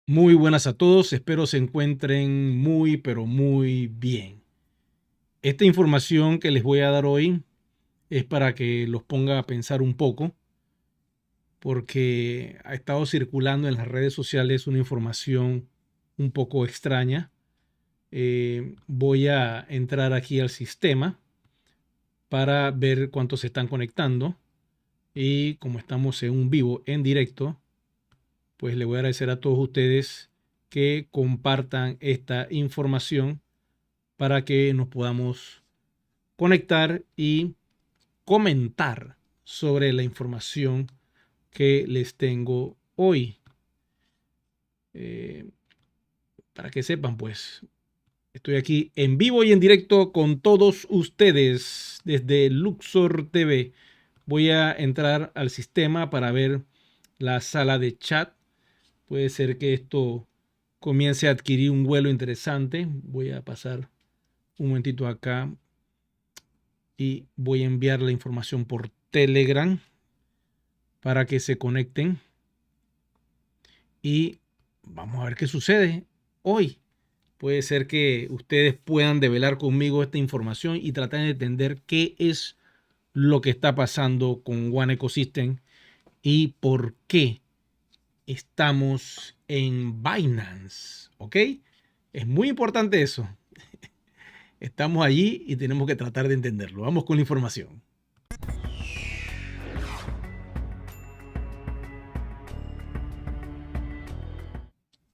Muy buenas a todos, espero se encuentren muy, pero muy bien. Esta información que les voy a dar hoy es para que los ponga a pensar un poco, porque ha estado circulando en las redes sociales una información un poco extraña. Voy a entrar aquí al sistema para ver cuántos se están conectando y como estamos en un vivo, en directo, pues le voy a agradecer a todos ustedes que compartan esta información para que nos podamos conectar y comentar sobre la información que les tengo hoy. Eh, para que sepan, pues, estoy aquí en vivo y en directo con todos ustedes desde Luxor TV. Voy a entrar al sistema para ver la sala de chat. Puede ser que esto comience a adquirir un vuelo interesante. Voy a pasar un momentito acá y voy a enviar la información por Telegram para que se conecten y vamos a ver qué sucede hoy. Puede ser que ustedes puedan develar conmigo esta información y tratar de entender qué es lo que está pasando con One Ecosystem y por qué estamos en Binance, ¿ok? Es muy importante eso. Estamos allí y tenemos que tratar de entenderlo. Vamos con la información.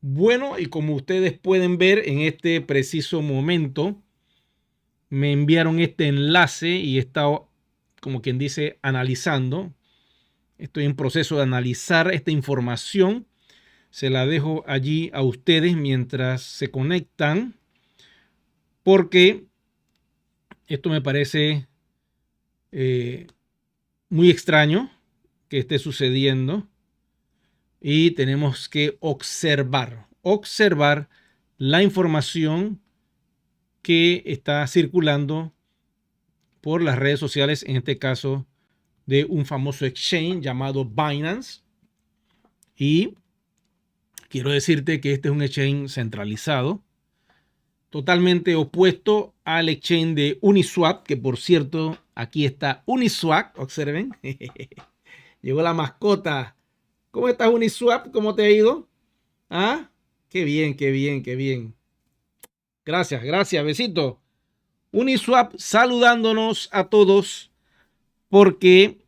Bueno, y como ustedes pueden ver en este preciso momento, me enviaron este enlace y he estado, como quien dice, analizando. Estoy en proceso de analizar esta información. Se la dejo allí a ustedes mientras se conectan, porque esto me parece muy extraño que esté sucediendo y tenemos que observar la información que está circulando por las redes sociales, en este caso de un famoso exchange llamado Binance. Y quiero decirte que este es un exchange centralizado, totalmente opuesto al exchange de Uniswap, que por cierto, aquí está Uniswap, observen. Llegó la mascota. ¿Cómo estás, Uniswap? ¿Cómo te ha ido? ¿Ah? Qué bien, qué bien, qué bien. Gracias, gracias, besito. Uniswap saludándonos a todos porque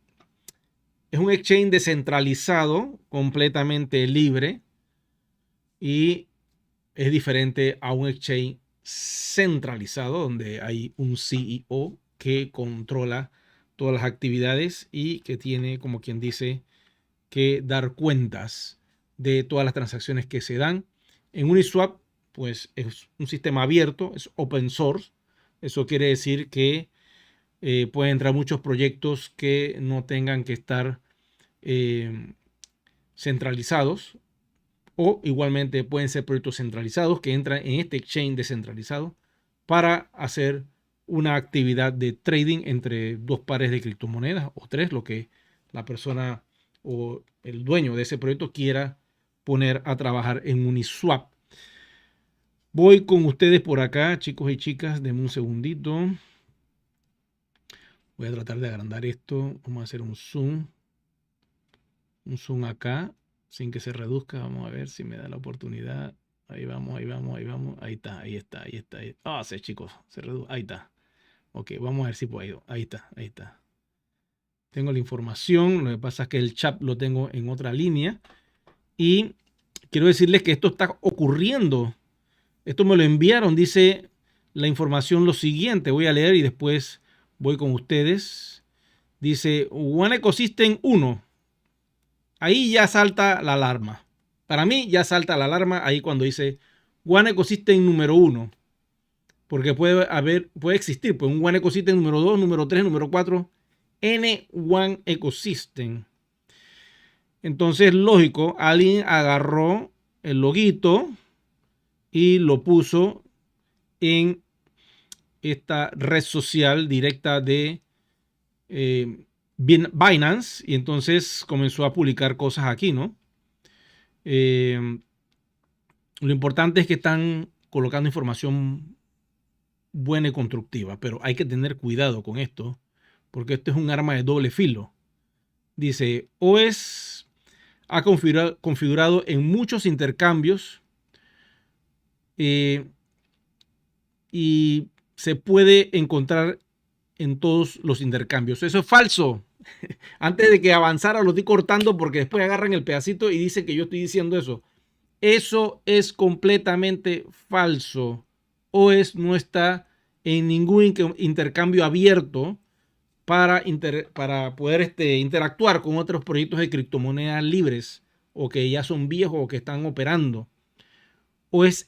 es un exchange descentralizado, completamente libre y es diferente a un exchange centralizado donde hay un CEO que controla todas las actividades y que tiene, como quien dice, que dar cuentas de todas las transacciones que se dan. En Uniswap, pues es un sistema abierto, es open source. Eso quiere decir que pueden entrar muchos proyectos que no tengan que estar centralizados, o igualmente pueden ser proyectos centralizados que entran en este exchange descentralizado para hacer una actividad de trading entre dos pares de criptomonedas o tres, lo que la persona o el dueño de ese proyecto quiera poner a trabajar en Uniswap. Voy con ustedes por acá, chicos y chicas, denme un segundito. Voy a tratar de agrandar esto. Vamos a hacer un zoom acá, sin que se reduzca. Vamos a ver si me da la oportunidad. Ahí vamos, ahí vamos, ahí vamos. Ahí está, ahí está, ahí está. Ah, sí, chicos, se reduce. Ahí está. Ok, vamos a ver si puedo. Ahí está, ahí está. Tengo la información. Lo que pasa es que el chat lo tengo en otra línea. Y quiero decirles que esto está ocurriendo. Esto me lo enviaron. Dice la información lo siguiente. Voy a leer y después voy con ustedes. Dice One Ecosystem 1. Ahí ya salta la alarma. Para mí ya salta la alarma ahí cuando dice One Ecosystem número 1. Porque puede existir pues, un One Ecosystem número 2, número 3, número 4, N One Ecosystem. Entonces, lógico, alguien agarró el loguito y lo puso en esta red social directa de Binance y entonces comenzó a publicar cosas aquí, ¿no? Lo importante es que están colocando información buena y constructiva, pero hay que tener cuidado con esto, porque esto es un arma de doble filo. Dice, ha configurado en muchos intercambios y se puede encontrar en todos los intercambios. Eso es falso. Antes de que avanzara lo estoy cortando porque después agarran el pedacito y dicen que yo estoy diciendo eso. Eso es completamente falso. No está en ningún intercambio abierto para poder interactuar con otros proyectos de criptomonedas libres o que ya son viejos o que están operando.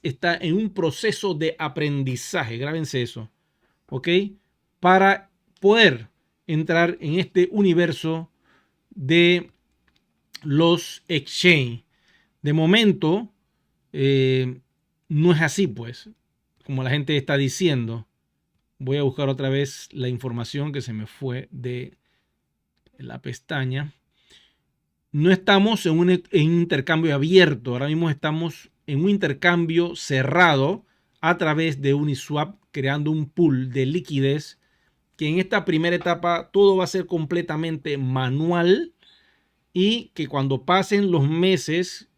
Está en un proceso de aprendizaje, grábense eso, ¿ok? Para poder entrar en este universo de los exchange. De momento, no es así, pues, como la gente está diciendo. Voy a buscar otra vez la información que se me fue de la pestaña. No estamos en un intercambio abierto. Ahora mismo estamos en un intercambio cerrado a través de Uniswap, creando un pool de liquidez que en esta primera etapa todo va a ser completamente manual y que cuando pasen los meses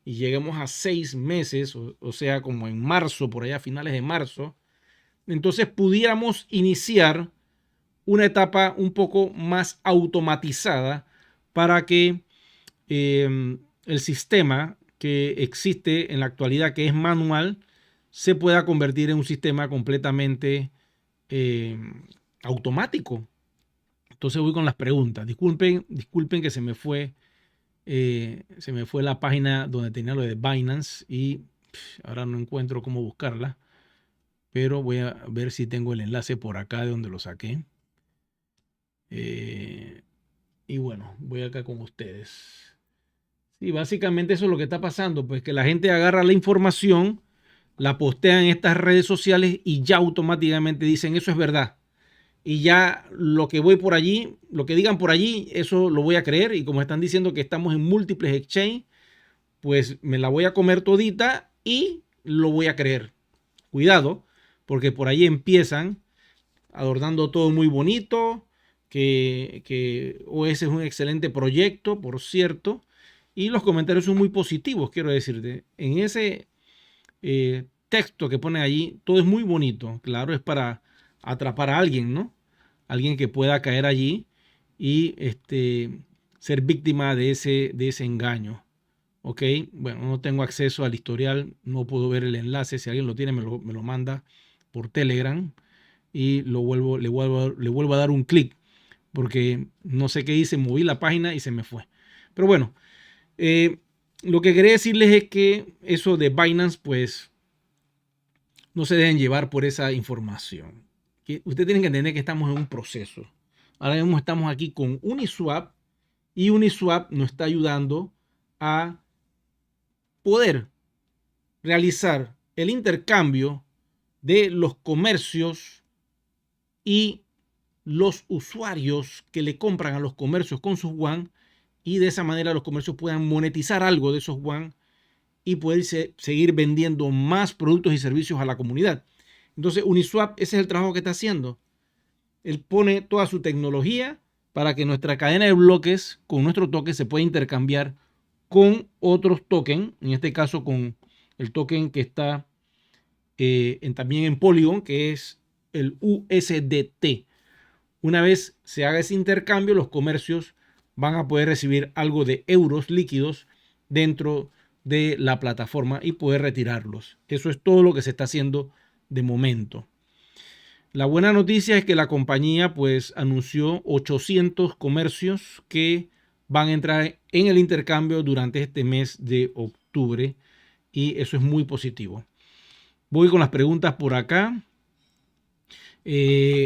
y lleguemos a 6 meses, o sea, como en marzo, por allá, finales de marzo, entonces pudiéramos iniciar una etapa un poco más automatizada para que el sistema que existe en la actualidad, que es manual, se pueda convertir en un sistema completamente automático. Entonces voy con las preguntas. Disculpen que se me fue la página donde tenía lo de Binance y ahora no encuentro cómo buscarla, pero voy a ver si tengo el enlace por acá de donde lo saqué. Y bueno, voy acá con ustedes. Sí, básicamente eso es lo que está pasando, pues que la gente agarra la información, la postea en estas redes sociales y ya automáticamente dicen eso es verdad. Y ya lo que voy por allí, lo que digan por allí, eso lo voy a creer. Y como están diciendo que estamos en múltiples exchange, pues me la voy a comer todita y lo voy a creer. Cuidado, porque por ahí empiezan adornando todo muy bonito, que OS es un excelente proyecto, por cierto, y los comentarios son muy positivos, quiero decirte. En ese texto que pone allí, todo es muy bonito. Claro, es para atrapar a alguien, ¿no? Alguien que pueda caer allí y ser víctima de ese engaño. Ok, bueno, no tengo acceso al historial, no puedo ver el enlace. Si alguien lo tiene, me lo manda por Telegram y le vuelvo a dar un clic porque no sé qué hice, moví la página y se me fue. Pero bueno, lo que quería decirles es que eso de Binance, pues no se dejen llevar por esa información. Que ustedes tienen que entender que estamos en un proceso. Ahora mismo estamos aquí con Uniswap y Uniswap nos está ayudando a poder realizar el intercambio de los comercios y los usuarios que le compran a los comercios con sus WAN, y de esa manera los comercios puedan monetizar algo de esos WAN y poder seguir vendiendo más productos y servicios a la comunidad. Entonces Uniswap, ese es el trabajo que está haciendo. Él pone toda su tecnología para que nuestra cadena de bloques con nuestro token se pueda intercambiar con otros tokens, en este caso con el token que está también en Polygon, que es el USDT. Una vez se haga ese intercambio, los comercios van a poder recibir algo de euros líquidos dentro de la plataforma y poder retirarlos. Eso es todo lo que se está haciendo de momento. La buena noticia es que la compañía pues anunció 800 comercios que van a entrar en el intercambio durante este mes de octubre y eso es muy positivo. Voy con las preguntas por acá.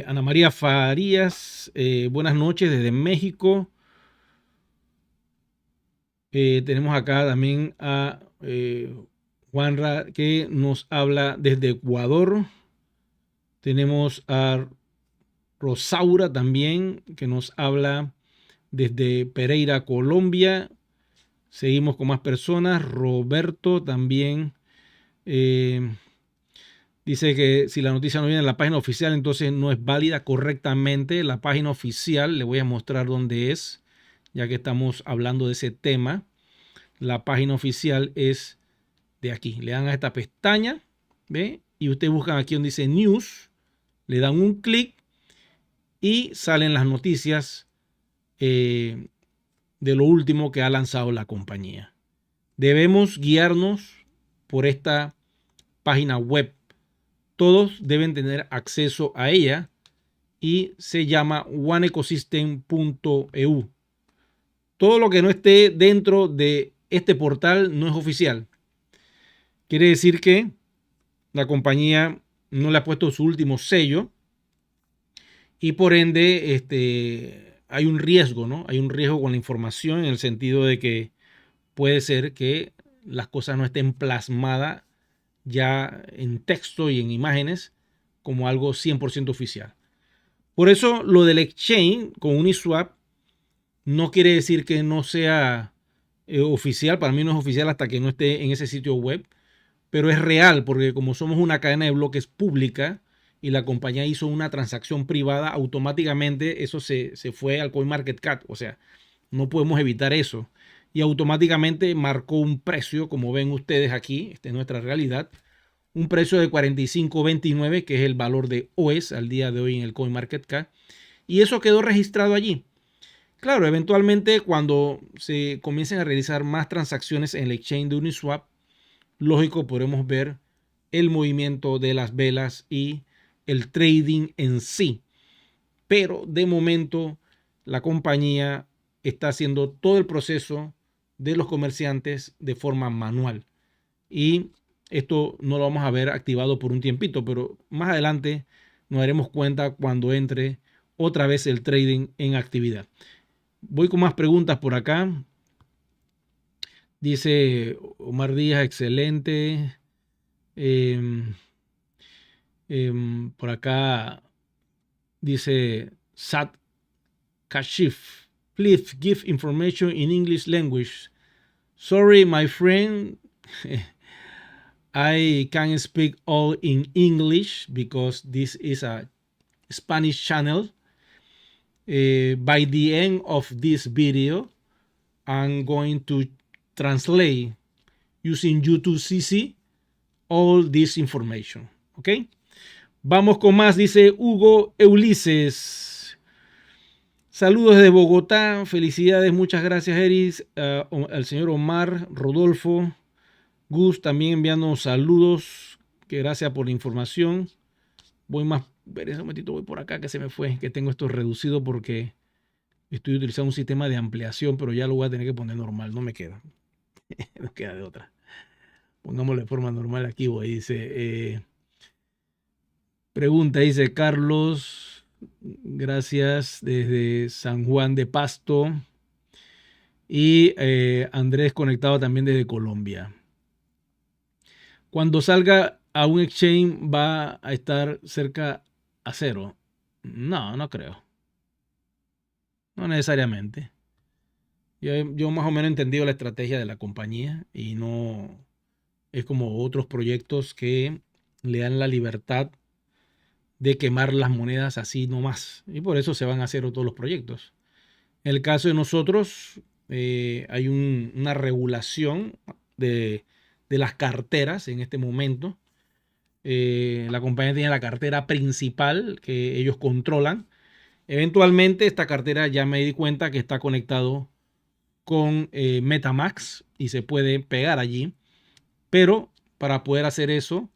Ana María Farías, buenas noches desde México. Tenemos acá también a Juanra que nos habla desde Ecuador. Tenemos a Rosaura también que nos habla desde Pereira, Colombia. Seguimos con más personas. Roberto también Dice que si la noticia no viene en la página oficial, entonces no es válida correctamente. La página oficial, le voy a mostrar dónde es, ya que estamos hablando de ese tema. La página oficial es de aquí. Le dan a esta pestaña, ¿ve? Y ustedes buscan aquí donde dice News, le dan un clic y salen las noticias de lo último que ha lanzado la compañía. Debemos guiarnos por esta página web. Todos deben tener acceso a ella y se llama oneecosystem.eu. Todo lo que no esté dentro de este portal no es oficial. Quiere decir que la compañía no le ha puesto su último sello y por ende hay un riesgo, ¿no? Hay un riesgo con la información en el sentido de que puede ser que las cosas no estén plasmadas ya en texto y en imágenes como algo 100% oficial. Por eso lo del exchange con Uniswap no quiere decir que no sea oficial. Para mí no es oficial hasta que no esté en ese sitio web, pero es real porque como somos una cadena de bloques pública y la compañía hizo una transacción privada, automáticamente eso se fue al CoinMarketCap. O sea, no podemos evitar eso. Y automáticamente marcó un precio, como ven ustedes aquí, esta es nuestra realidad, un precio de 45.29, que es el valor de OES al día de hoy en el CoinMarketCap, y eso quedó registrado allí. Claro, eventualmente cuando se comiencen a realizar más transacciones en el exchange de Uniswap, lógico, podremos ver el movimiento de las velas y el trading en sí. Pero de momento la compañía está haciendo todo el proceso de los comerciantes de forma manual. Y esto no lo vamos a ver activado por un tiempito, pero más adelante nos daremos cuenta cuando entre otra vez el trading en actividad. Voy con más preguntas por acá. Dice Omar Díaz, excelente. Por acá dice Sat Kashif. Please give information in English language. Sorry, my friend. I can't speak all in English because this is a Spanish channel. By the end of this video, I'm going to translate using YouTube CC all this information. ¿Ok? Vamos con más, dice Hugo Ulises. Saludos desde Bogotá. Felicidades, muchas gracias, Eris. Al señor Omar, Rodolfo, Gus también enviando saludos. Que gracias por la información. Voy más. Ver ese momentito, voy por acá que se me fue. Que tengo esto reducido porque estoy utilizando un sistema de ampliación, pero ya lo voy a tener que poner normal. No me queda. No queda de otra. Pongámoslo de forma normal aquí. Voy. Dice. Pregunta, dice Carlos. Gracias desde San Juan de Pasto. Y Andrés conectado también desde Colombia. Cuando salga a un exchange va a estar cerca a cero. No, no creo. No necesariamente. Yo más o menos he entendido la estrategia de la compañía y no es como otros proyectos que le dan la libertad de quemar las monedas así nomás. Y por eso se van a hacer todos los proyectos. En el caso de nosotros, hay una regulación de las carteras en este momento. La compañía tiene la cartera principal que ellos controlan. Eventualmente esta cartera ya me di cuenta que está conectado con MetaMask y se puede pegar allí. Pero para poder hacer eso,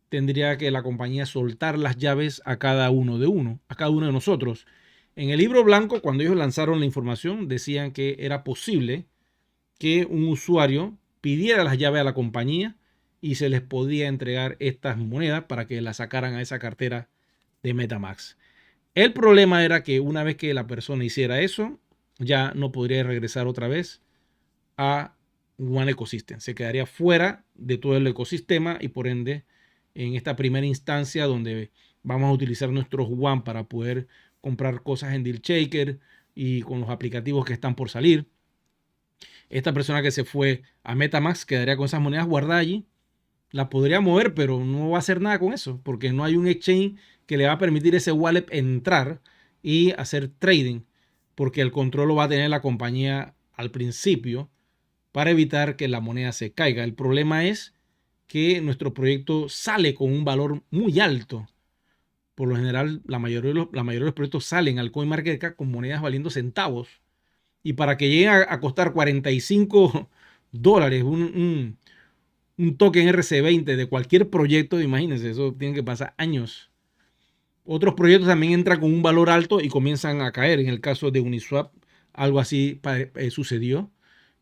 tendría que la compañía soltar las llaves a cada uno de nosotros. En el libro blanco, cuando ellos lanzaron la información, decían que era posible que un usuario pidiera las llaves a la compañía y se les podía entregar estas monedas para que las sacaran a esa cartera de MetaMask. El problema era que una vez que la persona hiciera eso, ya no podría regresar otra vez a One Ecosystem. Se quedaría fuera de todo el ecosistema y por ende, en esta primera instancia donde vamos a utilizar nuestros One para poder comprar cosas en Deal Shaker y con los aplicativos que están por salir, esta persona que se fue a MetaMask quedaría con esas monedas guardadas allí la podría mover, pero no va a hacer nada con eso, porque no hay un exchange que le va a permitir a ese wallet entrar y hacer trading, porque el control lo va a tener la compañía al principio para evitar que la moneda se caiga. El problema es que nuestro proyecto sale con un valor muy alto. Por lo general, la mayoría de los proyectos salen al CoinMarketCap con monedas valiendo centavos. Y para que lleguen a costar $45 un token RC20 de cualquier proyecto, imagínense, eso tiene que pasar años. Otros proyectos también entran con un valor alto y comienzan a caer. En el caso de Uniswap, algo así sucedió.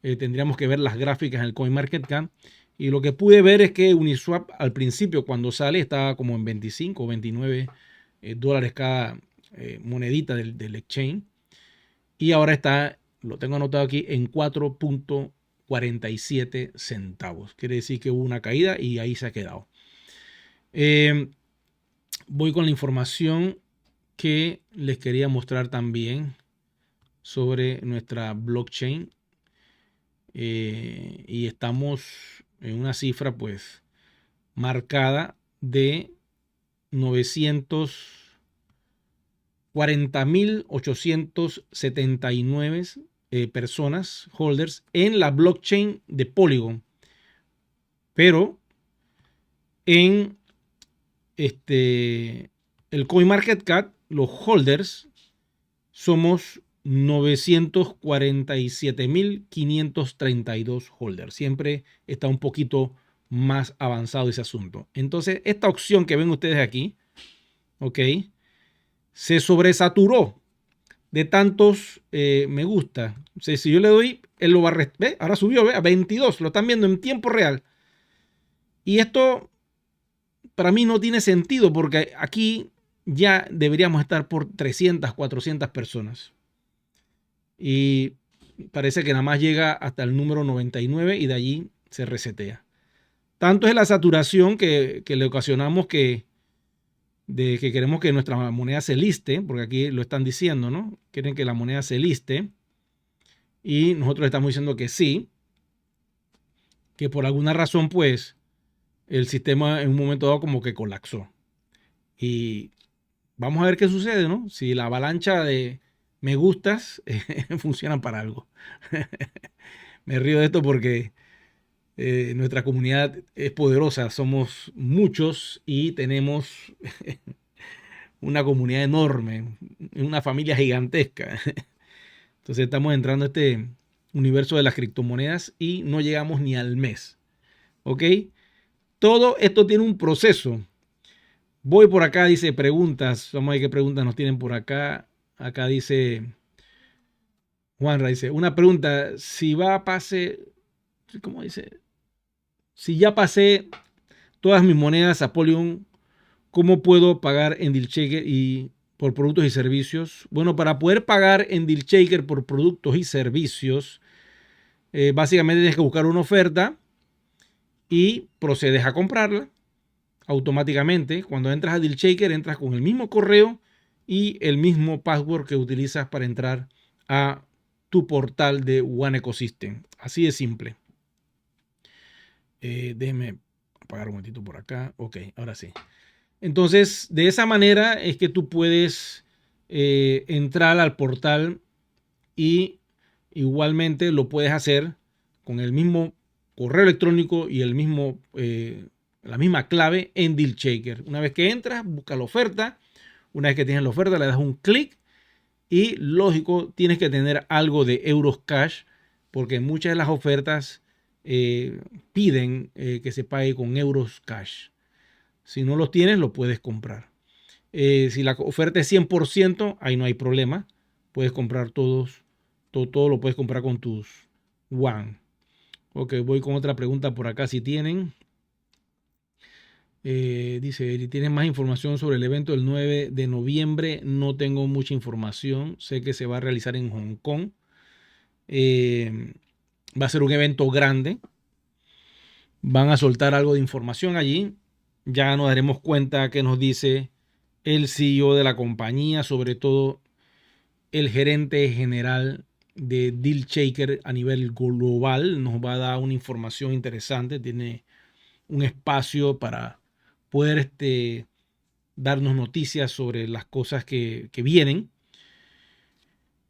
Tendríamos que ver las gráficas en el CoinMarketCap. Y lo que pude ver es que Uniswap al principio, cuando sale, estaba como en 25 o 29 dólares cada monedita del exchange. Y ahora está, lo tengo anotado aquí, en 4.47 centavos. Quiere decir que hubo una caída y ahí se ha quedado. Voy con la información que les quería mostrar también sobre nuestra blockchain. Y estamos en una cifra pues marcada de 940.879 personas, holders, en la blockchain de Polygon. Pero en el CoinMarketCap, los holders somos 947.532 holders. Siempre está un poquito más avanzado ese asunto. Entonces, esta opción que ven ustedes aquí, ok, se sobresaturó de tantos me gusta. O sea, si yo le doy, él lo va a... ¿Ve? Ahora subió, a 22. Lo están viendo en tiempo real. Y esto para mí no tiene sentido porque aquí ya deberíamos estar por 300, 400 personas. Y parece que nada más llega hasta el número 99 y de allí se resetea. Tanto es la saturación que le ocasionamos que queremos que nuestra moneda se liste, porque aquí lo están diciendo, ¿no? Quieren que la moneda se liste y nosotros estamos diciendo que sí, que por alguna razón pues el sistema en un momento dado como que colapsó. Y vamos a ver qué sucede, ¿no? Si la avalancha de me gustas funcionan para algo. Me río de esto porque nuestra comunidad es poderosa, somos muchos y tenemos una comunidad enorme, una familia gigantesca. Entonces estamos entrando a este universo de las criptomonedas y no llegamos ni al mes. ¿Ok? Todo esto tiene un proceso. Voy por acá, dice preguntas. Vamos a ver qué preguntas nos tienen por acá. Acá dice Juanra, dice, una pregunta, si va a pase, ¿cómo dice? Si ya pasé todas mis monedas a Polygon, ¿cómo puedo pagar en DealShaker y por productos y servicios? Bueno, para poder pagar en DealShaker por productos y servicios, básicamente tienes que buscar una oferta y procedes a comprarla automáticamente. Cuando entras a DealShaker, entras con el mismo correo y el mismo password que utilizas para entrar a tu portal de One Ecosystem. Así de simple. Déjeme apagar un momentito por acá. Ok, ahora sí. Entonces, de esa manera es que tú puedes entrar al portal y igualmente lo puedes hacer con el mismo correo electrónico y el mismo, la misma clave en DealShaker. Una vez que entras, busca la oferta. Una vez que tienes la oferta, le das un clic y lógico, tienes que tener algo de euros cash porque muchas de las ofertas piden que se pague con euros cash. Si no los tienes, lo puedes comprar. Si la oferta es 100%, ahí no hay problema. Puedes comprar todo lo puedes comprar con tus One. Ok, voy con otra pregunta por acá si tienen. Dice, ¿tienes más información sobre el evento del 9 de noviembre? No tengo mucha información. Sé que se va a realizar en Hong Kong. Va a ser un evento grande. Van a soltar algo de información allí. Ya nos daremos cuenta que nos dice el CEO de la compañía, sobre todo el gerente general de DealShaker a nivel global. Nos va a dar una información interesante. Tiene un espacio para poder darnos noticias sobre las cosas que vienen.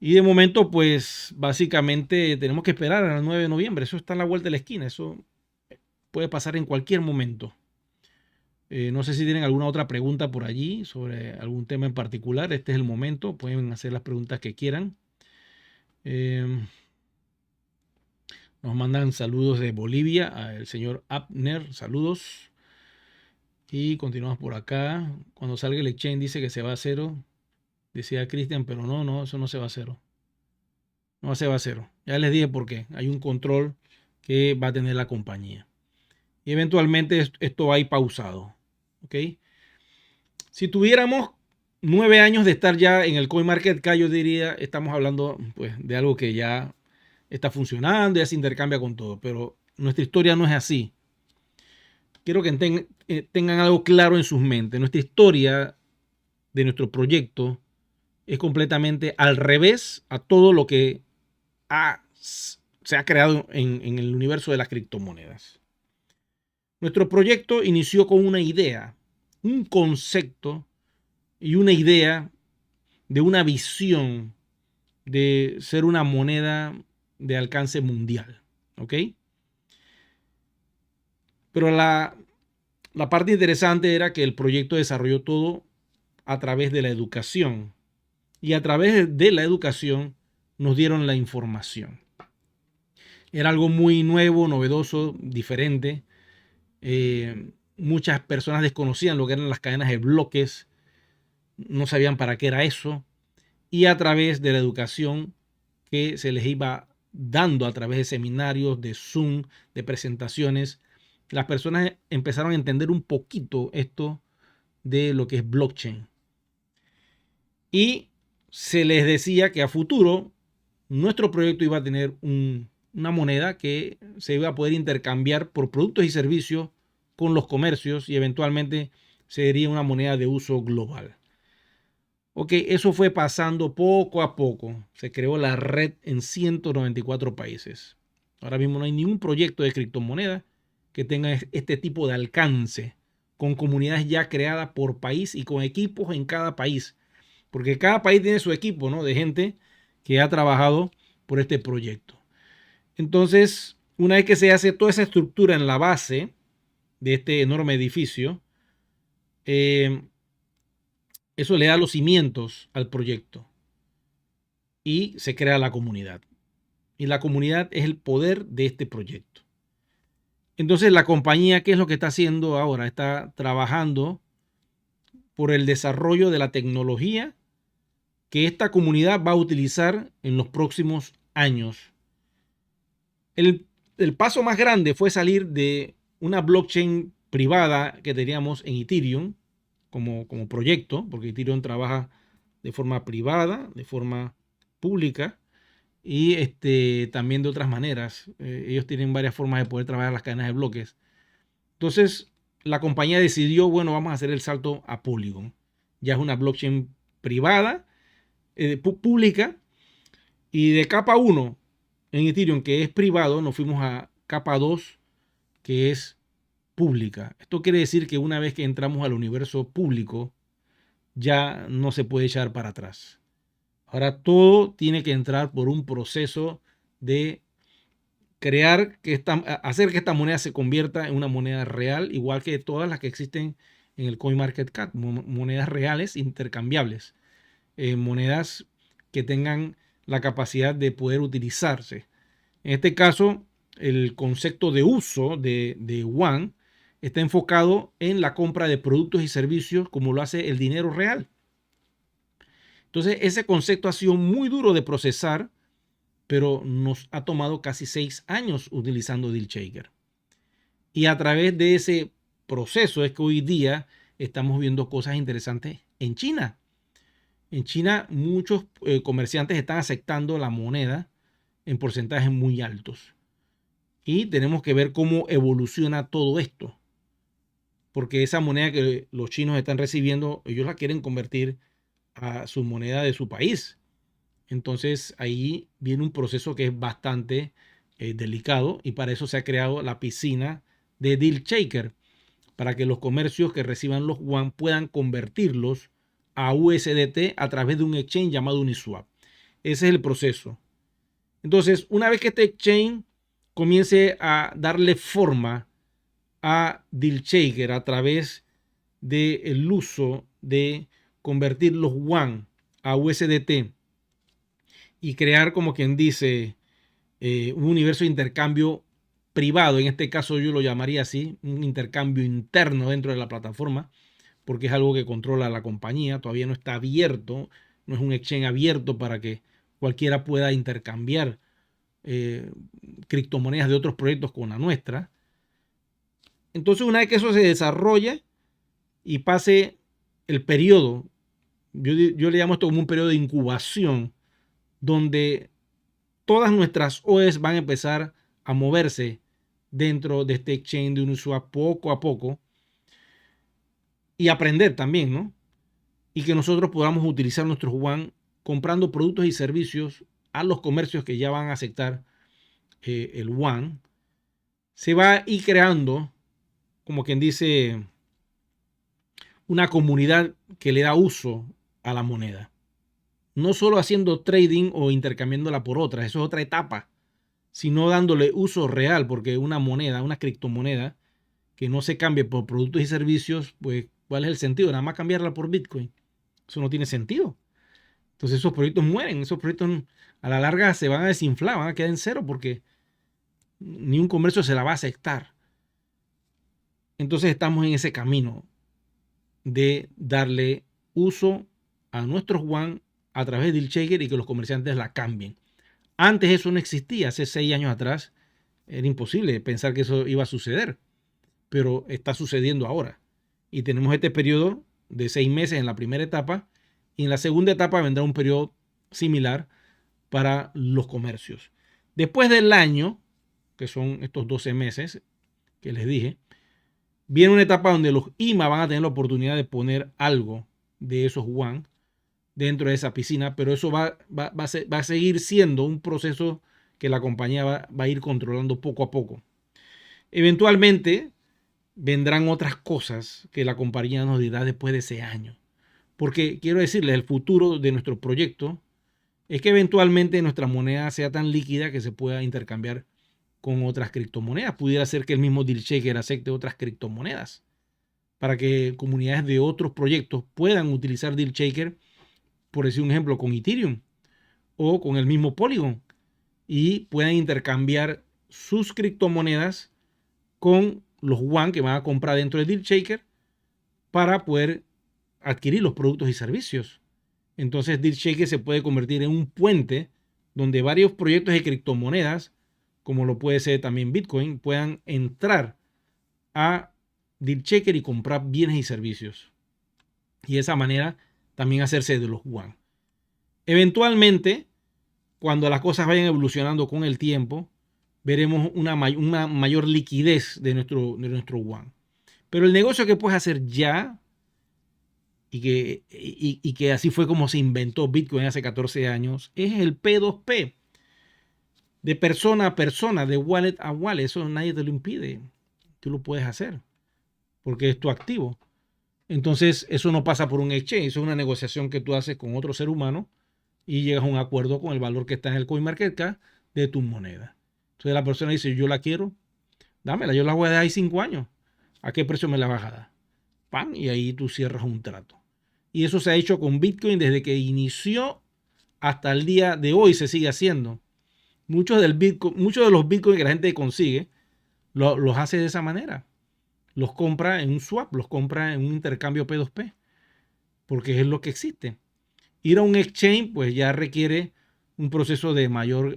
Y de momento, pues básicamente tenemos que esperar al 9 de noviembre. Eso está en la vuelta de la esquina. Eso puede pasar en cualquier momento. No sé si tienen alguna otra pregunta por allí sobre algún tema en particular. Este es el momento. Pueden hacer las preguntas que quieran. Nos mandan saludos de Bolivia al señor Abner. Saludos. Y continuamos por acá. Cuando salga el exchange dice que se va a cero. Decía Cristian, pero no, eso no se va a cero. No se va a cero. Ya les dije por qué. Hay un control que va a tener la compañía. Y eventualmente esto va a ir pausado. ¿Ok? Si tuviéramos 9 años de estar ya en el CoinMarketCap, yo diría, estamos hablando pues, de algo que ya está funcionando, ya se intercambia con todo. Pero nuestra historia no es así. Quiero que tengan algo claro en sus mentes. Nuestra historia de nuestro proyecto es completamente al revés a todo lo que se ha creado en el universo de las criptomonedas. Nuestro proyecto inició con una idea, un concepto y una idea de una visión de ser una moneda de alcance mundial. ¿Ok? Pero la parte interesante era que el proyecto desarrolló todo a través de la educación. Y a través de la educación nos dieron la información. Era algo muy nuevo, novedoso, diferente. Muchas personas desconocían lo que eran las cadenas de bloques. No sabían para qué era eso. Y a través de la educación que se les iba dando a través de seminarios, de Zoom, de presentaciones, las personas empezaron a entender un poquito esto de lo que es blockchain. Y se les decía que a futuro nuestro proyecto iba a tener una moneda que se iba a poder intercambiar por productos y servicios con los comercios y eventualmente sería una moneda de uso global. Ok, eso fue pasando poco a poco. Se creó la red en 194 países. Ahora mismo no hay ningún proyecto de criptomoneda que tenga este tipo de alcance, con comunidades ya creadas por país y con equipos en cada país. Porque cada país tiene su equipo, ¿no? De gente que ha trabajado por este proyecto. Entonces, una vez que se hace toda esa estructura en la base de este enorme edificio, eso le da los cimientos al proyecto y se crea la comunidad. Y la comunidad es el poder de este proyecto. Entonces, la compañía, ¿qué es lo que está haciendo ahora? Está trabajando por el desarrollo de la tecnología que esta comunidad va a utilizar en los próximos años. El paso más grande fue salir de una blockchain privada que teníamos en Ethereum como proyecto, porque Ethereum trabaja de forma privada, de forma pública y también de otras maneras. Ellos tienen varias formas de poder trabajar las cadenas de bloques. Entonces, la compañía decidió, bueno, vamos a hacer el salto a Polygon. Ya es una blockchain privada, pública, y de capa 1 en Ethereum, que es privado, nos fuimos a capa 2, que es pública. Esto quiere decir que una vez que entramos al universo público, ya no se puede echar para atrás. Ahora todo tiene que entrar por un proceso de hacer que esta moneda se convierta en una moneda real, igual que todas las que existen en el CoinMarketCap, monedas reales intercambiables, monedas que tengan la capacidad de poder utilizarse. En este caso, el concepto de uso de One está enfocado en la compra de productos y servicios como lo hace el dinero real. Entonces, ese concepto ha sido muy duro de procesar, pero nos ha tomado casi 6 años utilizando Deal Shaker. Y a través de ese proceso es que hoy día estamos viendo cosas interesantes en China. En China muchos comerciantes están aceptando la moneda en porcentajes muy altos. Y tenemos que ver cómo evoluciona todo esto. Porque esa moneda que los chinos están recibiendo, ellos la quieren convertir a su moneda de su país. Entonces ahí viene un proceso que es bastante delicado y para eso se ha creado la piscina de deal shaker para que los comercios que reciban los yuan puedan convertirlos a USDT a través de un exchange llamado Uniswap. Ese es el proceso. Entonces, una vez que este exchange comience a darle forma a deal shaker a través del uso de convertir los yuan a USDT y crear, como quien dice, un universo de intercambio privado, en este caso yo lo llamaría así, un intercambio interno dentro de la plataforma, porque es algo que controla la compañía, todavía no está abierto, no es un exchange abierto para que cualquiera pueda intercambiar criptomonedas de otros proyectos con la nuestra. Entonces, una vez que eso se desarrolle y pase el periodo, yo le llamo esto como un periodo de incubación, donde todas nuestras OEs van a empezar a moverse dentro de este exchange de Uniswap poco a poco y aprender también, ¿no? Y que nosotros podamos utilizar nuestros yuan comprando productos y servicios a los comercios que ya van a aceptar el yuan. Se va a ir creando, como quien dice, una comunidad que le da uso a la moneda. No solo haciendo trading o intercambiándola por otras, eso es otra etapa, sino dándole uso real, porque una moneda, una criptomoneda, que no se cambie por productos y servicios, pues, ¿cuál es el sentido? Nada más cambiarla por Bitcoin. Eso no tiene sentido. Entonces esos proyectos mueren, esos proyectos a la larga se van a desinflar, van a quedar en cero porque ni un comercio se la va a aceptar. Entonces estamos en ese camino de darle uso a nuestros yuan a través del shaker y que los comerciantes la cambien. Antes eso no existía, hace 6 años atrás era imposible pensar que eso iba a suceder, pero está sucediendo ahora. Y tenemos este periodo de 6 meses en la primera etapa y en la segunda etapa vendrá un periodo similar para los comercios. Después del año, que son estos 12 meses que les dije, viene una etapa donde los IMA van a tener la oportunidad de poner algo de esos yuan dentro de esa piscina, pero eso va a seguir siendo un proceso que la compañía va a ir controlando poco a poco. Eventualmente vendrán otras cosas que la compañía nos dirá después de ese año. Porque quiero decirles, el futuro de nuestro proyecto es que eventualmente nuestra moneda sea tan líquida que se pueda intercambiar con otras criptomonedas. Pudiera ser que el mismo deal shaker acepte otras criptomonedas para que comunidades de otros proyectos puedan utilizar deal shaker, por decir un ejemplo, con Ethereum o con el mismo Polygon y puedan intercambiar sus criptomonedas con los yuan que van a comprar dentro de deal shaker para poder adquirir los productos y servicios. Entonces deal shaker se puede convertir en un puente donde varios proyectos de criptomonedas, como lo puede ser también Bitcoin, puedan entrar a deal shaker y comprar bienes y servicios. Y de esa manera también hacerse de los yuan. Eventualmente, cuando las cosas vayan evolucionando con el tiempo, veremos una mayor liquidez de nuestro yuan. Pero el negocio que puedes hacer ya, y que así fue como se inventó Bitcoin hace 14 años, es el P2P. De persona a persona, de wallet a wallet. Eso nadie te lo impide. Tú lo puedes hacer porque es tu activo. Entonces, eso no pasa por un exchange. Eso es una negociación que tú haces con otro ser humano y llegas a un acuerdo con el valor que está en el CoinMarketCap de tu moneda. Entonces, la persona dice, yo la quiero, dámela, yo la voy a dejar ahí 5 años. ¿A qué precio me la vas a dar? ¡Pam! Y ahí tú cierras un trato. Y eso se ha hecho con Bitcoin desde que inició hasta el día de hoy se sigue haciendo. Muchos de los Bitcoin que la gente consigue los hace de esa manera. Los compra en un swap, los compra en un intercambio P2P, porque es lo que existe. Ir a un exchange pues ya requiere un proceso de mayor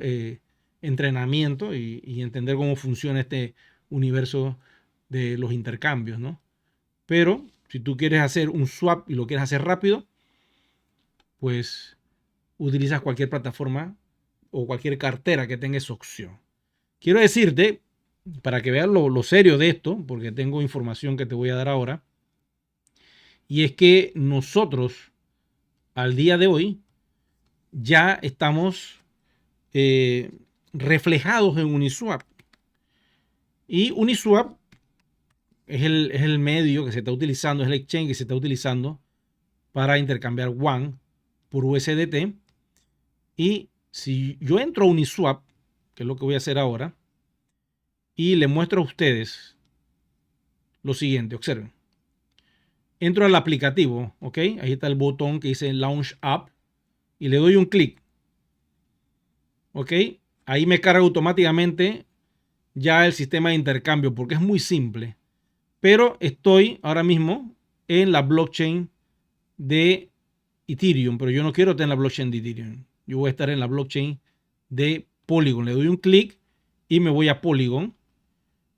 entrenamiento y entender cómo funciona este universo de los intercambios, ¿no? Pero si tú quieres hacer un swap y lo quieres hacer rápido, pues utilizas cualquier plataforma o cualquier cartera que tenga esa opción. Quiero decirte, para que veas lo serio de esto, porque tengo información que te voy a dar ahora, y es que nosotros al día de hoy ya estamos reflejados en Uniswap. Y Uniswap es el medio que se está utilizando, es el exchange que se está utilizando para intercambiar WAN por USDT. Y si yo entro a Uniswap, que es lo que voy a hacer ahora, y le muestro a ustedes lo siguiente, observen. Entro al aplicativo, ¿ok? Ahí está el botón que dice Launch App y le doy un clic. ¿Ok? Ahí me carga automáticamente ya el sistema de intercambio porque es muy simple. Pero estoy ahora mismo en la blockchain de Ethereum, pero yo no quiero estar en la blockchain de Ethereum. Yo voy a estar en la blockchain de Polygon. Le doy un clic y me voy a Polygon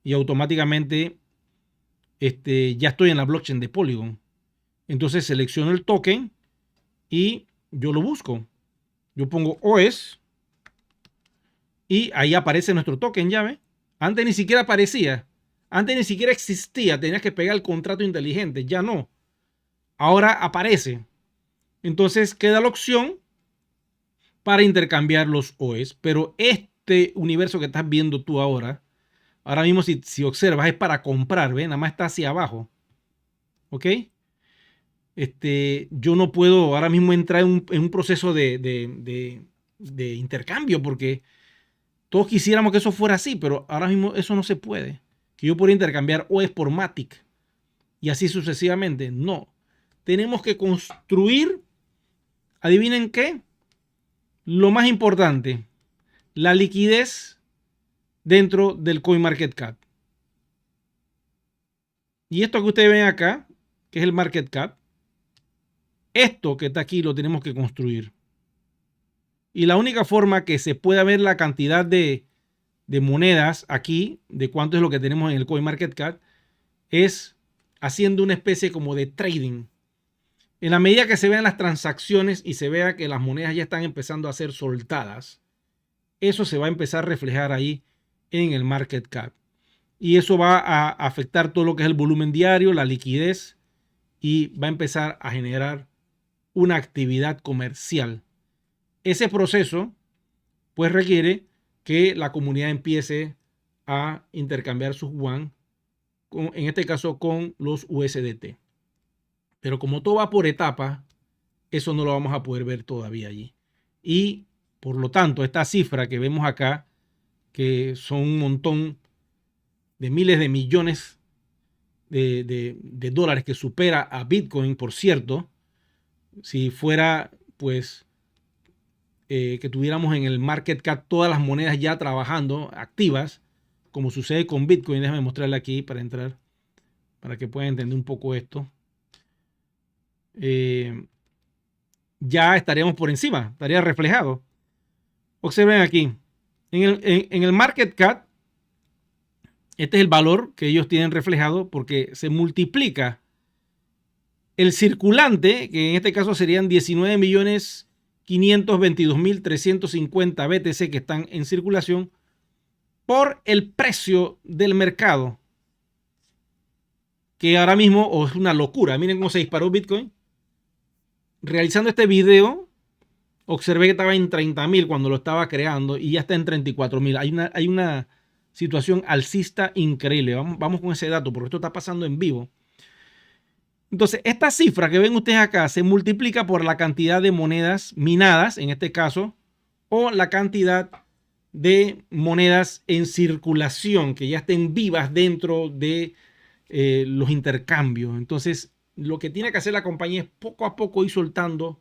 y automáticamente ya estoy en la blockchain de Polygon. Entonces selecciono el token y yo lo busco. Yo pongo OS y ahí aparece nuestro token, ya ve. Antes ni siquiera aparecía. Antes ni siquiera existía. Tenías que pegar el contrato inteligente. Ya no. Ahora aparece. Entonces queda la opción para intercambiar los OS. Pero este universo que estás viendo tú ahora mismo si observas es para comprar. ¿Ven? Nada más está hacia abajo. ¿Ok? Yo no puedo ahora mismo entrar en un proceso de intercambio porque todos quisiéramos que eso fuera así, pero ahora mismo eso no se puede. Que yo pueda intercambiar OS por Matic y así sucesivamente. No. Tenemos que construir, adivinen qué, lo más importante, la liquidez dentro del CoinMarketCap. Y esto que ustedes ven acá, que es el market cap, esto que está aquí lo tenemos que construir. Y la única forma que se pueda ver la cantidad de monedas aquí, de cuánto es lo que tenemos en el CoinMarketCap, es haciendo una especie como de trading. En la medida que se vean las transacciones y se vea que las monedas ya están empezando a ser soltadas, eso se va a empezar a reflejar ahí en el market cap. Y eso va a afectar todo lo que es el volumen diario, la liquidez, y va a empezar a generar una actividad comercial. Ese proceso pues requiere que la comunidad empiece a intercambiar sus WAN, en este caso con los USDT. Pero como todo va por etapas, eso no lo vamos a poder ver todavía allí. Y por lo tanto, esta cifra que vemos acá, que son un montón de miles de millones de dólares que supera a Bitcoin, por cierto, si fuera pues que tuviéramos en el market cap todas las monedas ya trabajando, activas, como sucede con Bitcoin. Déjame mostrarle aquí para entrar, para que puedan entender un poco esto. Ya estaríamos por encima, estaría reflejado. Observen aquí, en el market cap, este es el valor que ellos tienen reflejado porque se multiplica el circulante, que en este caso serían 19.522.350 BTC que están en circulación, por el precio del mercado, que ahora mismo es una locura. Miren cómo se disparó Bitcoin. Realizando este video, observé que estaba en 30.000 cuando lo estaba creando y ya está en 34.000. Hay una situación alcista increíble. Vamos con ese dato porque esto está pasando en vivo. Entonces, esta cifra que ven ustedes acá se multiplica por la cantidad de monedas minadas, en este caso, o la cantidad de monedas en circulación que ya estén vivas dentro de los intercambios. Entonces, lo que tiene que hacer la compañía es poco a poco ir soltando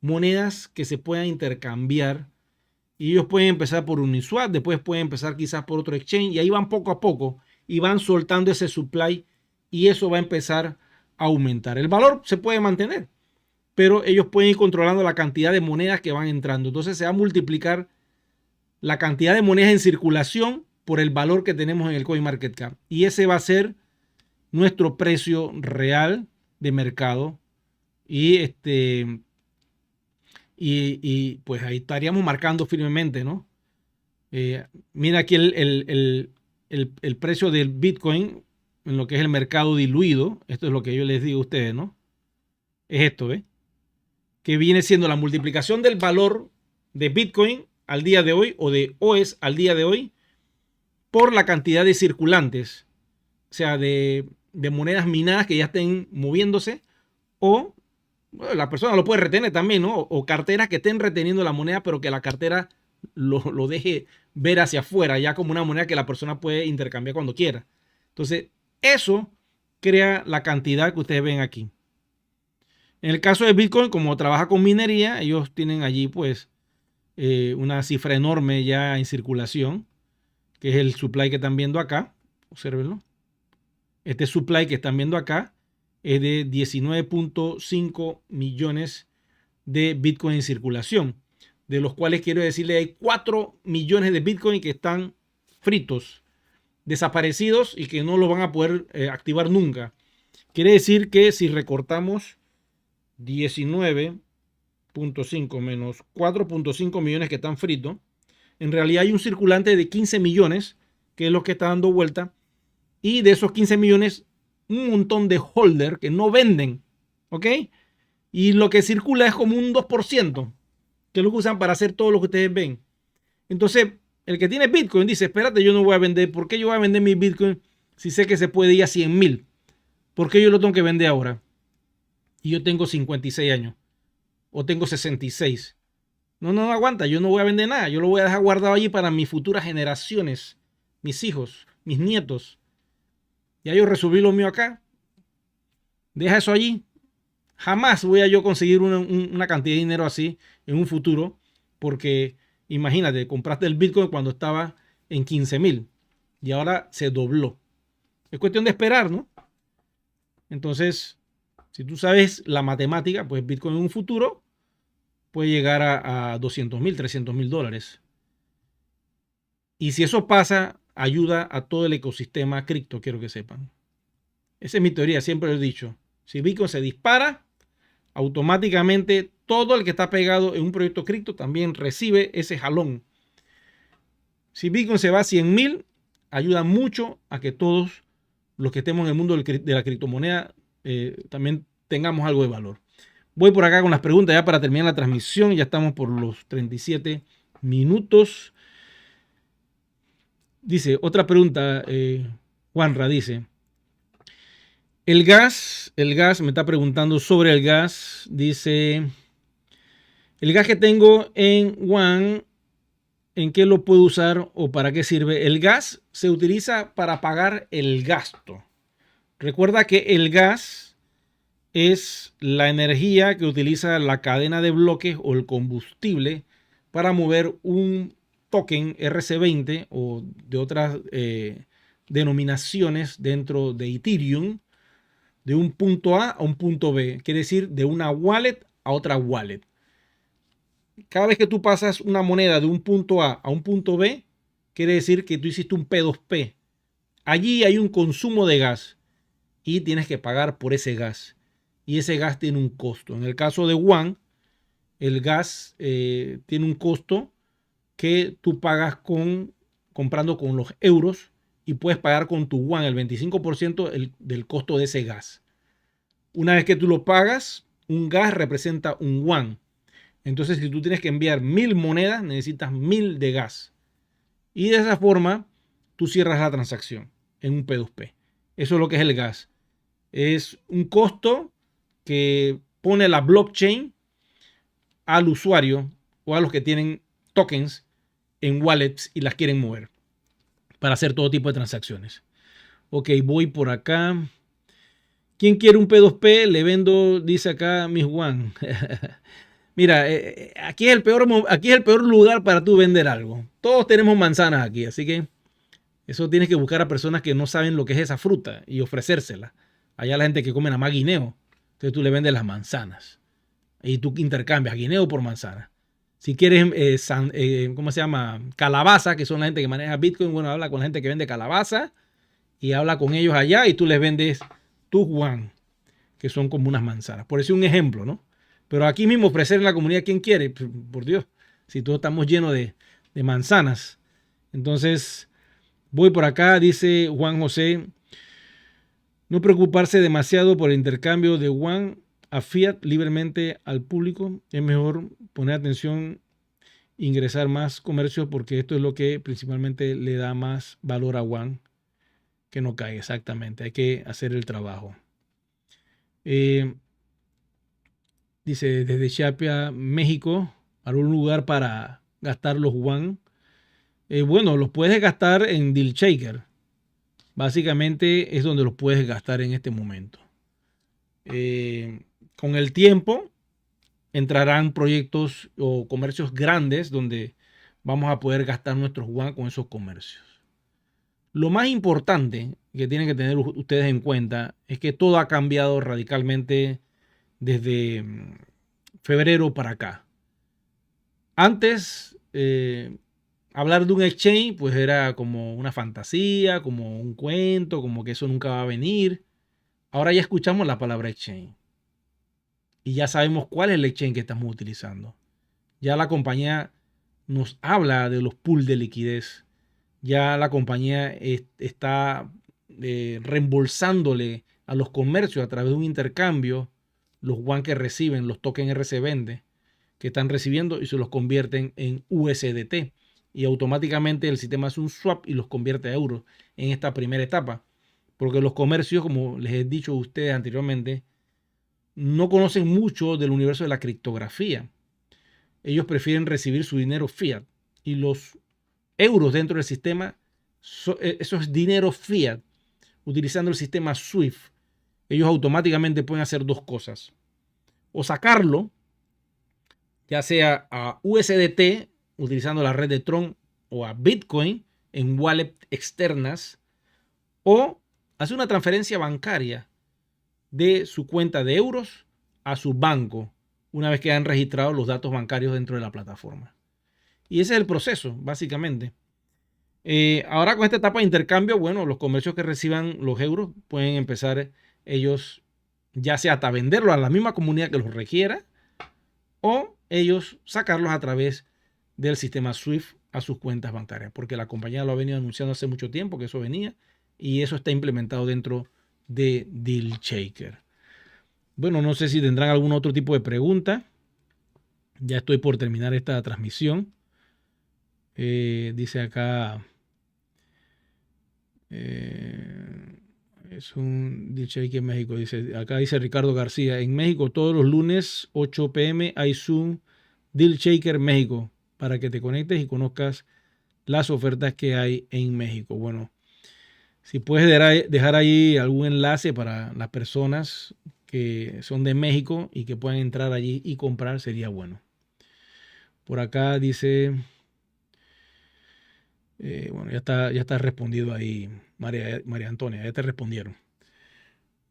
monedas que se puedan intercambiar. Y ellos pueden empezar por Uniswap, después pueden empezar quizás por otro exchange, y ahí van poco a poco y van soltando ese supply y eso va a empezar a aumentar. El valor se puede mantener, pero ellos pueden ir controlando la cantidad de monedas que van entrando. Entonces se va a multiplicar la cantidad de monedas en circulación por el valor que tenemos en el CoinMarketCap. Y ese va a ser nuestro precio real de mercado. Y pues ahí estaríamos marcando firmemente, ¿no? Mira aquí el precio del Bitcoin en lo que es el mercado diluido. Esto es lo que yo les digo a ustedes, ¿no? Es esto, ¿ves? Que viene siendo la multiplicación del valor de Bitcoin al día de hoy o de OS al día de hoy por la cantidad de circulantes sea, de monedas minadas que ya estén moviéndose, o bueno, la persona lo puede retener también, ¿no? O carteras que estén reteniendo la moneda, pero que la cartera lo deje ver hacia afuera, ya como una moneda que la persona puede intercambiar cuando quiera. Entonces, eso crea la cantidad que ustedes ven aquí. En el caso de Bitcoin, como trabaja con minería, ellos tienen allí pues una cifra enorme ya en circulación, que es el supply que están viendo acá. Obsérvenlo. Este supply que están viendo acá es de 19.5 millones de Bitcoin en circulación, de los cuales quiero decirle hay 4 millones de Bitcoin que están fritos, desaparecidos y que no lo van a poder activar nunca. Quiere decir que si recortamos 19.5 menos 4.5 millones que están fritos, en realidad hay un circulante de 15 millones, que es lo que está dando vuelta, y de esos 15 millones, un montón de holder que no venden, ¿ok? Y lo que circula es como un 2%, que lo usan para hacer todo lo que ustedes ven. Entonces, el que tiene Bitcoin dice, espérate, yo no voy a vender. ¿Por qué yo voy a vender mi Bitcoin si sé que se puede ir a 100,000? ¿Por qué yo lo tengo que vender ahora? Y yo tengo 56 años. O tengo 66. No aguanta. Yo no voy a vender nada. Yo lo voy a dejar guardado allí para mis futuras generaciones. Mis hijos, mis nietos. Ya yo resolví lo mío acá. Deja eso allí. Jamás voy a yo conseguir una cantidad de dinero así en un futuro. Porque imagínate, compraste el Bitcoin cuando estaba en 15,000 y ahora se dobló. Es cuestión de esperar, ¿no? Entonces, si tú sabes la matemática, pues Bitcoin en un futuro puede llegar a 200,000, 300,000 dólares. Y si eso pasa, ayuda a todo el ecosistema cripto, quiero que sepan. Esa es mi teoría, siempre lo he dicho. Si Bitcoin se dispara, automáticamente todo el que está pegado en un proyecto cripto también recibe ese jalón. Si Bitcoin se va a 100,000, ayuda mucho a que todos los que estemos en el mundo de la criptomoneda también tengamos algo de valor. Voy por acá con las preguntas ya para terminar la transmisión. Ya estamos por los 37 minutos. Dice, otra pregunta, Juanra dice, el gas, me está preguntando sobre el gas. Dice, el gas que tengo en One, ¿en qué lo puedo usar o para qué sirve? El gas se utiliza para pagar el gasto. Recuerda que el gas es la energía que utiliza la cadena de bloques o el combustible para mover un token RC20 o de otras denominaciones dentro de Ethereum de un punto A a un punto B. Quiere decir de una wallet a otra wallet. Cada vez que tú pasas una moneda de un punto A a un punto B, quiere decir que tú hiciste un P2P. Allí hay un consumo de gas y tienes que pagar por ese gas. Y ese gas tiene un costo. En el caso de One, el gas tiene un costo que tú pagas comprando con los euros y puedes pagar con tu One el 25% del costo de ese gas. Una vez que tú lo pagas, un gas representa un One. Entonces, si tú tienes que enviar 1,000 monedas, necesitas 1,000 de gas. Y de esa forma, tú cierras la transacción en un P2P. Eso es lo que es el gas. Es un costo que pone la blockchain al usuario o a los que tienen tokens en wallets y las quieren mover para hacer todo tipo de transacciones. Ok, voy por acá. ¿Quién quiere un P2P? Le vendo, dice acá, Miss Juan. Mira, aquí es el peor lugar para tú vender algo. Todos tenemos manzanas aquí, así que eso tienes que buscar a personas que no saben lo que es esa fruta y ofrecérsela. Allá la gente que come nada más guineo. Entonces tú le vendes las manzanas y tú intercambias guineo por manzana. Si quieres, ¿cómo se llama? Calabaza, que son la gente que maneja Bitcoin. Bueno, habla con la gente que vende calabaza y habla con ellos allá y tú les vendes tus Juan, que son como unas manzanas. Por eso es un ejemplo, ¿no? Pero aquí mismo ofrecer en la comunidad, ¿quién quiere? Por Dios, si todos estamos llenos de manzanas. Entonces, voy por acá, dice Juan José, no preocuparse demasiado por el intercambio de Juan a fiat libremente al público. Es mejor poner atención, ingresar más comercio, porque esto es lo que principalmente le da más valor a Juan. Ok, Que no caiga, exactamente. Hay que hacer el trabajo. Dice, desde Chiapas, México, ¿algún lugar para gastar los yuan? Bueno, los puedes gastar en Deal Shaker. Básicamente es donde los puedes gastar en este momento. Con el tiempo entrarán proyectos o comercios grandes donde vamos a poder gastar nuestros yuan con esos comercios. Lo más importante que tienen que tener ustedes en cuenta es que todo ha cambiado radicalmente desde febrero para acá. Antes, hablar de un exchange pues era como una fantasía, como un cuento, como que eso nunca va a venir. Ahora ya escuchamos la palabra exchange y ya sabemos cuál es el exchange que estamos utilizando. Ya la compañía nos habla de los pools de liquidez. Ya la compañía está reembolsándole a los comercios a través de un intercambio los yuan que reciben, los tokens RC20 que están recibiendo y se los convierten en USDT. Y automáticamente el sistema hace un swap y los convierte a euros en esta primera etapa. Porque los comercios, como les he dicho a ustedes anteriormente, no conocen mucho del universo de la criptografía. Ellos prefieren recibir su dinero fiat. Y los euros dentro del sistema, eso es dinero fiat. Utilizando el sistema SWIFT, ellos automáticamente pueden hacer dos cosas. O sacarlo, ya sea a USDT, utilizando la red de Tron, o a Bitcoin en wallet externas, o hacer una transferencia bancaria de su cuenta de euros a su banco, una vez que han registrado los datos bancarios dentro de la plataforma. Y ese es el proceso, básicamente. Ahora con esta etapa de intercambio, bueno, los comercios que reciban los euros pueden empezar ellos ya sea hasta venderlos a la misma comunidad que los requiera o ellos sacarlos a través del sistema SWIFT a sus cuentas bancarias, porque la compañía lo ha venido anunciando hace mucho tiempo que eso venía y eso está implementado dentro de Deal Shaker. Bueno, no sé si tendrán algún otro tipo de pregunta. Ya estoy por terminar esta transmisión. Dice acá, es un Deal Shaker en México. Acá dice Ricardo García, en México todos los lunes 8 p.m. hay Zoom Deal Shaker México para que te conectes y conozcas las ofertas que hay en México. Bueno, si puedes dejar ahí algún enlace para las personas que son de México y que puedan entrar allí y comprar, sería bueno. Por acá dice, bueno, ya está respondido ahí, María Antonia, ya te respondieron.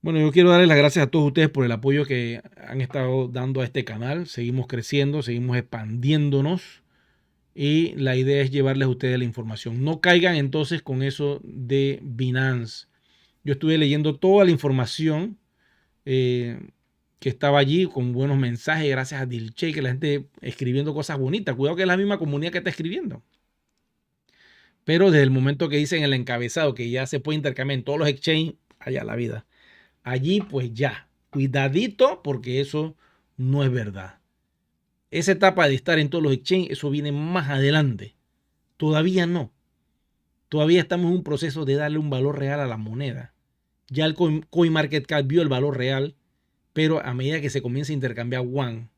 Bueno, yo quiero darles las gracias a todos ustedes por el apoyo que han estado dando a este canal. Seguimos creciendo, seguimos expandiéndonos. Y la idea es llevarles a ustedes la información. No caigan entonces con eso de Binance. Yo estuve leyendo toda la información que estaba allí con buenos mensajes gracias a Deal Shaker, la gente escribiendo cosas bonitas. Cuidado que es la misma comunidad que está escribiendo. Pero desde el momento que dicen el encabezado que ya se puede intercambiar en todos los exchanges, allá la vida. Allí pues ya, cuidadito porque eso no es verdad. Esa etapa de estar en todos los exchanges, eso viene más adelante. Todavía no. Todavía estamos en un proceso de darle un valor real a la moneda. Ya el CoinMarketCap vio el valor real, pero a medida que se comienza a intercambiar yuan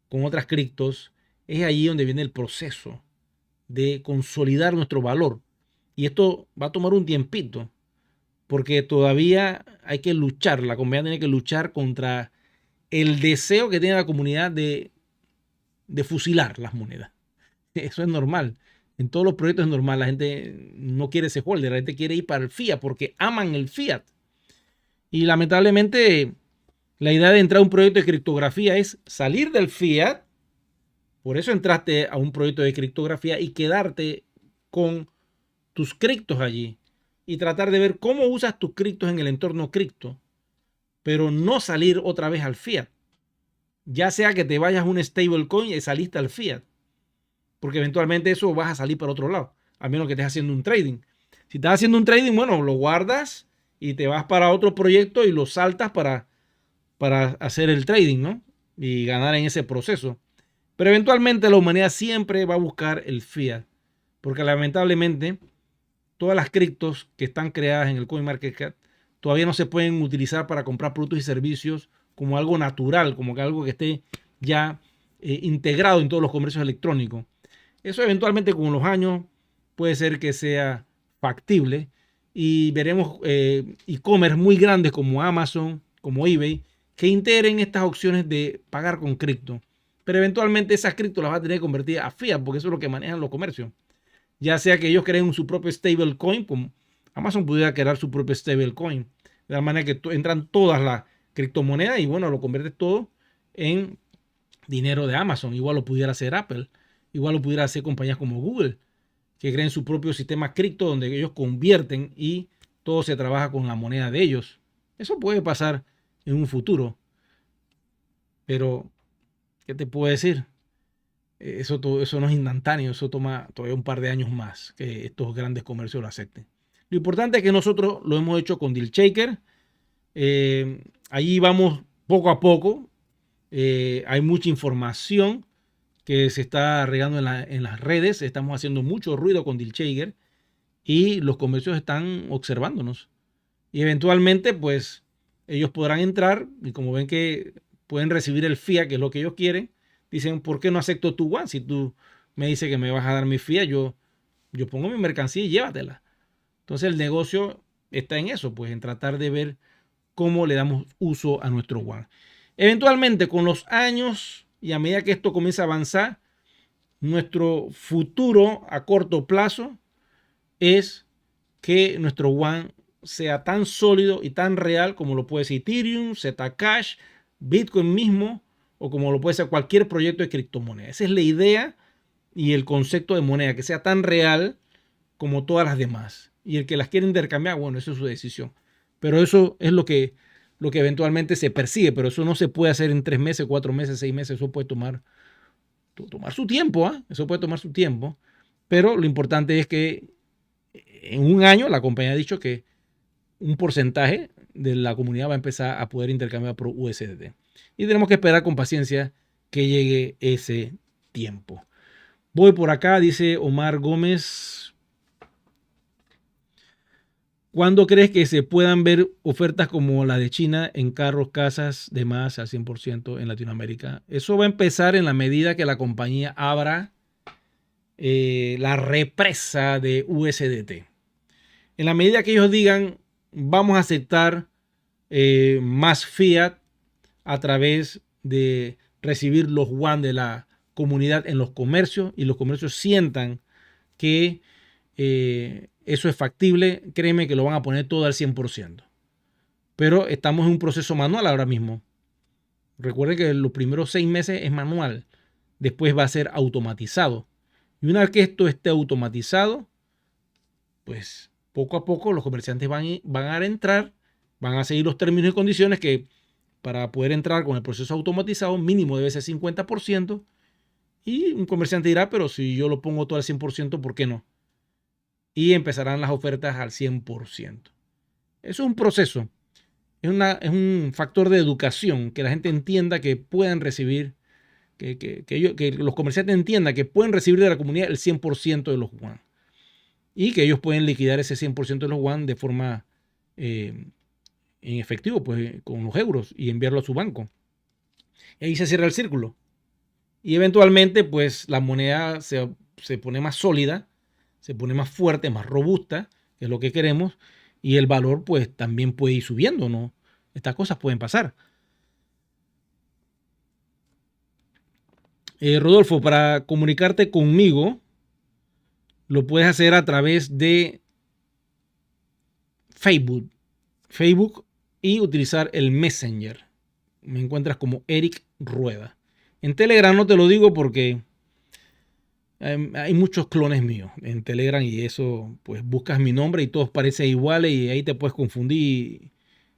con otras criptos, es ahí donde viene el proceso de consolidar nuestro valor. Y esto va a tomar un tiempito, porque todavía hay que luchar, la comunidad tiene que luchar contra el deseo que tiene la comunidad de fusilar las monedas. Eso es normal. En todos los proyectos es normal. La gente no quiere ese holder. La gente quiere ir para el fiat porque aman el fiat. Y lamentablemente la idea de entrar a un proyecto de criptografía es salir del fiat. Por eso entraste a un proyecto de criptografía y quedarte con tus criptos allí. Y tratar de ver cómo usas tus criptos en el entorno cripto. Pero no salir otra vez al fiat. Ya sea que te vayas a un stablecoin y saliste al fiat. Porque eventualmente eso vas a salir para otro lado. A menos que estés haciendo un trading. Si estás haciendo un trading, bueno, lo guardas y te vas para otro proyecto y lo saltas para hacer el trading, ¿no? Y ganar en ese proceso. Pero eventualmente la humanidad siempre va a buscar el fiat. Porque lamentablemente todas las criptos que están creadas en el CoinMarketCap todavía no se pueden utilizar para comprar productos y servicios como algo natural, como que algo que esté ya integrado en todos los comercios electrónicos. Eso eventualmente con los años puede ser que sea factible y veremos e-commerce muy grandes como Amazon, como eBay, que integren estas opciones de pagar con cripto. Pero eventualmente esas criptos las va a tener que convertir a fiat, porque eso es lo que manejan los comercios. Ya sea que ellos creen su propio stablecoin, como Amazon pudiera crear su propio stablecoin, de la manera que entran todas las criptomonedas y bueno, lo convierte todo en dinero de Amazon. Igual lo pudiera hacer Apple, igual lo pudiera hacer compañías como Google, que creen su propio sistema cripto donde ellos convierten y todo se trabaja con la moneda de ellos. Eso puede pasar en un futuro. Pero, ¿qué te puedo decir? Eso no es instantáneo, eso toma todavía un par de años más que estos grandes comercios lo acepten. Lo importante es que nosotros lo hemos hecho con Deal Shaker. Allí vamos poco a poco. Hay mucha información que se está regando en las redes. Estamos haciendo mucho ruido con Deal Shaker y los comercios están observándonos. Y eventualmente, pues, ellos podrán entrar y como ven que pueden recibir el fiat, que es lo que ellos quieren, dicen, ¿por qué no acepto tu one? Si tú me dices que me vas a dar mi fiat, yo pongo mi mercancía y llévatela. Entonces el negocio está en eso, pues en tratar de ver cómo le damos uso a nuestro one. Eventualmente, con los años y a medida que esto comienza a avanzar, nuestro futuro a corto plazo es que nuestro one sea tan sólido y tan real como lo puede ser Ethereum, Zcash, Bitcoin mismo, o como lo puede ser cualquier proyecto de criptomoneda. Esa es la idea y el concepto de moneda, que sea tan real como todas las demás. Y el que las quiere intercambiar, bueno, eso es su decisión. Pero eso es lo que eventualmente se persigue, pero eso no se puede hacer en 3 meses, 4 meses, 6 meses. Eso puede tomar su tiempo, ¿eh? Eso puede tomar su tiempo. Pero lo importante es que en un año la compañía ha dicho que un porcentaje de la comunidad va a empezar a poder intercambiar por USDT. Y tenemos que esperar con paciencia que llegue ese tiempo. Voy por acá, dice Omar Gómez. ¿Cuándo crees que se puedan ver ofertas como la de China en carros, casas, demás al 100% en Latinoamérica? Eso va a empezar en la medida que la compañía abra la represa de USDT. En la medida que ellos digan, vamos a aceptar más fiat a través de recibir los yuan de la comunidad en los comercios y los comercios sientan que eso es factible, créeme que lo van a poner todo al 100%. Pero estamos en un proceso manual ahora mismo. Recuerden que los primeros 6 meses es manual, después va a ser automatizado. Y una vez que esto esté automatizado, pues poco a poco los comerciantes van a entrar, van a seguir los términos y condiciones que para poder entrar con el proceso automatizado mínimo debe ser 50%. Y un comerciante dirá, pero si yo lo pongo todo al 100%, ¿por qué no? Y empezarán las ofertas al 100%. Eso es un proceso, es un factor de educación, que la gente entienda que pueden recibir, que los comerciantes entiendan que pueden recibir de la comunidad el 100% de los yuan. Y que ellos pueden liquidar ese 100% de los yuan de forma en efectivo, pues con los euros y enviarlo a su banco. Y ahí se cierra el círculo. Y eventualmente, pues la moneda se pone más sólida, se pone más fuerte, más robusta, que es lo que queremos, y el valor pues también puede ir subiendo, ¿no? Estas cosas pueden pasar. Rodolfo, para comunicarte conmigo, lo puedes hacer a través de Facebook y utilizar el Messenger. Me encuentras como Eric Rueda. En Telegram no te lo digo porque hay muchos clones míos en Telegram y eso, pues buscas mi nombre y todos parecen iguales y ahí te puedes confundir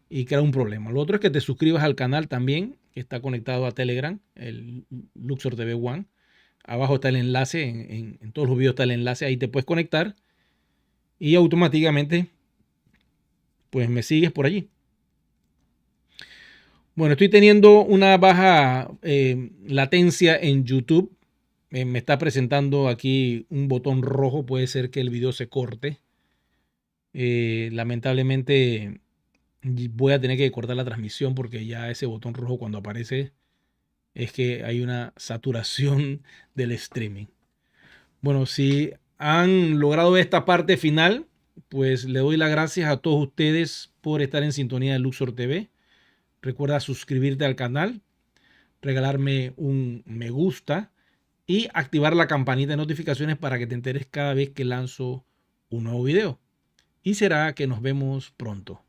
y crear un problema. Lo otro es que te suscribas al canal también, que está conectado a Telegram, el Luxor TV One. Abajo está el enlace, en todos los videos está el enlace, ahí te puedes conectar y automáticamente pues me sigues por allí. Bueno, estoy teniendo una baja latencia en YouTube. Me está presentando aquí un botón rojo, puede ser que el video se corte. Lamentablemente voy a tener que cortar la transmisión porque ya ese botón rojo cuando aparece es que hay una saturación del streaming. Bueno, si han logrado esta parte final, pues le doy las gracias a todos ustedes por estar en sintonía de Luxor TV. Recuerda suscribirte al canal, regalarme un me gusta y activar la campanita de notificaciones para que te enteres cada vez que lanzo un nuevo video. Y será que nos vemos pronto.